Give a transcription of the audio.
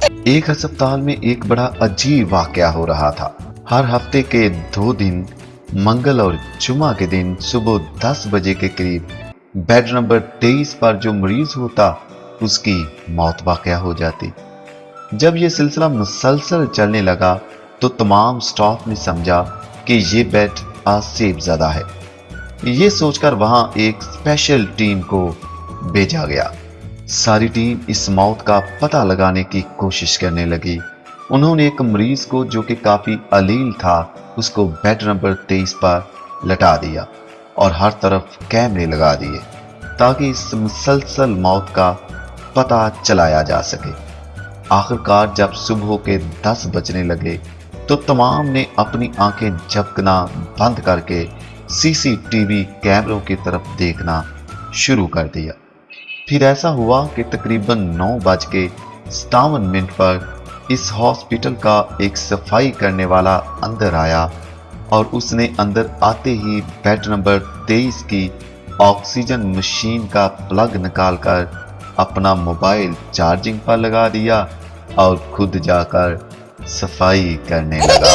एक अस्पताल में एक बड़ा अजीब वाकया हो रहा था। हर हफ्ते के 2 दिन, मंगल और जुमा के दिन सुबह 10 बजे के करीब बेड नंबर 23 पर जो मरीज होता, उसकी मौत वाकया हो जाती। जब यह सिलसिला मुसलसल चलने लगा तो तमाम स्टाफ ने समझा कि ये बेड आसेबज़दा है। ये सोचकर वहां एक स्पेशल टीम को भेजा गया। सारी टीम इस मौत का पता लगाने की कोशिश करने लगी। उन्होंने एक मरीज को, जो कि काफी अलील था, उसको बेड नंबर 23 पर लटा दिया और हर तरफ कैमरे लगा दिए ताकि इस मुसलसल मौत का पता चलाया जा सके। आखिरकार जब सुबह के 10 बजने लगे तो तमाम ने अपनी आंखें झपकना बंद करके सीसीटीवी कैमरों की तरफ देखना शुरू कर दिया। फिर ऐसा हुआ कि तकरीबन 9:57 पर इस हॉस्पिटल का एक सफाई करने वाला अंदर आया और उसने अंदर आते ही बेड नंबर 23 की ऑक्सीजन मशीन का प्लग निकालकर अपना मोबाइल चार्जिंग पर लगा दिया और खुद जाकर सफाई करने लगा।